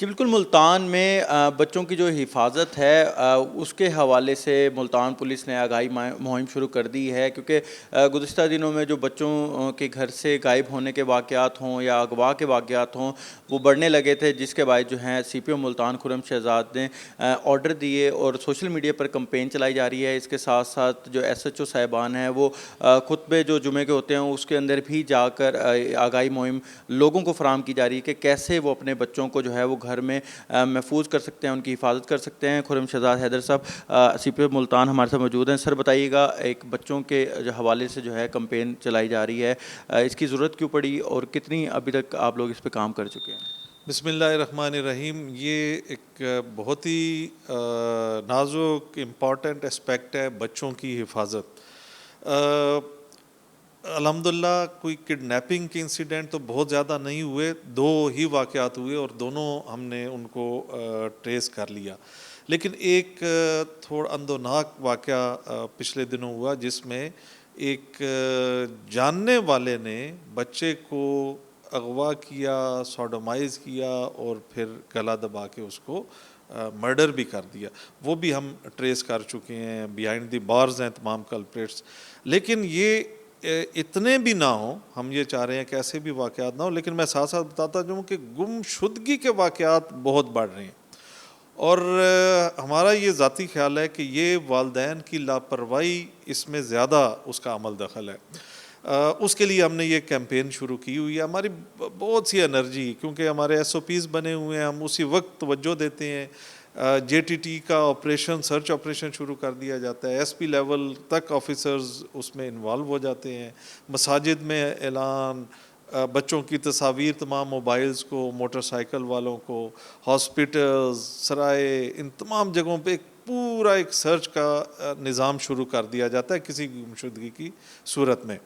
جی بالکل، ملتان میں بچوں کی جو حفاظت ہے اس کے حوالے سے ملتان پولیس نے آگاہی مہم شروع کر دی ہے، کیونکہ گزشتہ دنوں میں جو بچوں کے گھر سے غائب ہونے کے واقعات ہوں یا اغوا کے واقعات ہوں وہ بڑھنے لگے تھے، جس کے باعث جو ہیں سی پی او ملتان خرم شہزاد نے آرڈر دیے اور سوشل میڈیا پر کمپین چلائی جا رہی ہے۔ اس کے ساتھ ساتھ جو ایس ایچ او صاحبان ہیں وہ خطبے جو جمعے کے ہوتے ہیں اس کے اندر بھی جا کر آگاہی مہم لوگوں کو فراہم کی جا رہی ہے کہ کیسے وہ اپنے بچوں کو جو ہے وہ گھر میں محفوظ کر سکتے ہیں، ان کی حفاظت کر سکتے ہیں۔ خرم شہزاد حیدر صاحب سی پی او ملتان ہمارے ساتھ موجود ہیں۔ سر بتائیے گا، ایک بچوں کے حوالے سے جو ہے کمپین چلائی جا رہی ہے، اس کی ضرورت کیوں پڑی اور کتنی ابھی تک آپ لوگ اس پہ کام کر چکے ہیں؟ بسم اللہ الرحمن الرحیم۔ یہ ایک بہت ہی نازک امپورٹنٹ اسپیکٹ ہے بچوں کی حفاظت۔ الحمدللہ کوئی کڈنیپنگ کے انسیڈنٹ تو بہت زیادہ نہیں ہوئے، 2 ہی واقعات ہوئے اور دونوں ہم نے ان کو ٹریس کر لیا، لیکن ایک تھوڑا اندوناک واقعہ پچھلے دنوں ہوا جس میں ایک جاننے والے نے بچے کو اغوا کیا، سوڈومائز کیا اور پھر گلا دبا کے اس کو مرڈر بھی کر دیا۔ وہ بھی ہم ٹریس کر چکے ہیں، بیہائنڈ دی بارز ہیں تمام کلپریٹس۔ لیکن یہ اتنے بھی نہ ہوں، ہم یہ چاہ رہے ہیں کہ ایسے بھی واقعات نہ ہوں، لیکن میں ساتھ ساتھ بتاتا جاؤں کہ گم شدگی کے واقعات بہت بڑھ رہے ہیں، اور ہمارا یہ ذاتی خیال ہے کہ یہ والدین کی لاپرواہی اس میں زیادہ اس کا عمل دخل ہے۔ اس کے لیے ہم نے یہ کیمپین شروع کی ہوئی ہے۔ ہماری بہت سی انرجی، کیونکہ ہمارے ایس او پیز بنے ہوئے ہیں، ہم اسی وقت توجہ دیتے ہیں۔ جے ٹی ٹی کا آپریشن، سرچ آپریشن شروع کر دیا جاتا ہے، ایس پی لیول تک آفیسرز اس میں انوالو ہو جاتے ہیں۔ مساجد میں اعلان، بچوں کی تصاویر تمام موبائلز کو، موٹر سائیکل والوں کو، ہاسپٹلز، سرائے، ان تمام جگہوں پہ پورا ایک سرچ کا نظام شروع کر دیا جاتا ہے کسی گمشدگی کی صورت میں۔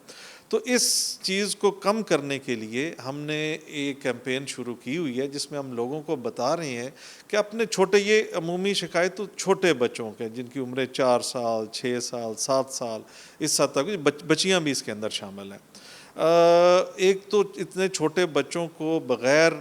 تو اس چیز کو کم کرنے کے لیے ہم نے ایک کیمپین شروع کی ہوئی ہے جس میں ہم لوگوں کو بتا رہے ہیں کہ اپنے چھوٹے، یہ عمومی شکایت تو چھوٹے بچوں کے جن کی عمریں 4 سال، 6 سال، 7 سال، اس حد تک بچیاں بھی اس کے اندر شامل ہیں۔ ایک تو اتنے چھوٹے بچوں کو بغیر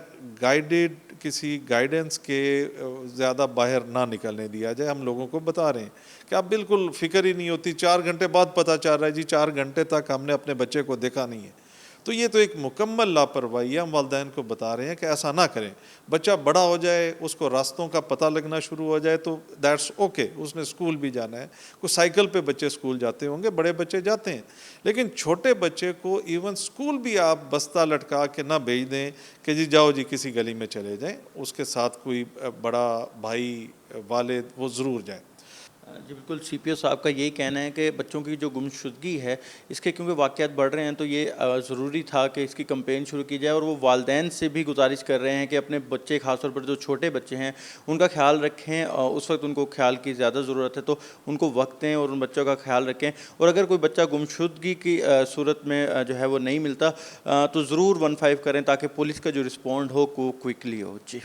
گائیڈڈ کسی گائیڈنس کے زیادہ باہر نہ نکلنے دیا جائے۔ ہم لوگوں کو بتا رہے ہیں کہ اب بالکل فکر ہی نہیں ہوتی، 4 گھنٹے بعد پتہ چل رہا ہے جی 4 گھنٹے تک ہم نے اپنے بچے کو دیکھا نہیں ہے۔ تو یہ تو ایک مکمل لاپرواہی ہے۔ ہم والدین کو بتا رہے ہیں کہ ایسا نہ کریں۔ بچہ بڑا ہو جائے، اس کو راستوں کا پتہ لگنا شروع ہو جائے تو دیٹس اوکے، اس نے اسکول بھی جانا ہے۔ کوئی سائیکل پہ بچے اسکول جاتے ہوں گے، بڑے بچے جاتے ہیں، لیکن چھوٹے بچے کو ایون اسکول بھی آپ بستہ لٹکا کے نہ بھیج دیں کہ جی جاؤ جی کسی گلی میں چلے جائیں، اس کے ساتھ کوئی بڑا بھائی، والد، وہ ضرور جائیں۔ جی بالکل، سی پی او صاحب کا یہی کہنا ہے کہ بچوں کی جو گمشدگی ہے اس کے کیونکہ واقعات بڑھ رہے ہیں تو یہ ضروری تھا کہ اس کی کمپین شروع کی جائے، اور وہ والدین سے بھی گزارش کر رہے ہیں کہ اپنے بچے، خاص طور پر جو چھوٹے بچے ہیں ان کا خیال رکھیں، اس وقت ان کو خیال کی زیادہ ضرورت ہے تو ان کو وقت دیں اور ان بچوں کا خیال رکھیں، اور اگر کوئی بچہ گمشدگی کی صورت میں جو ہے وہ نہیں ملتا تو ضرور 15 کریں تاکہ پولیس کا جو رسپونڈ ہو وہ کوئکلی ہو۔ جی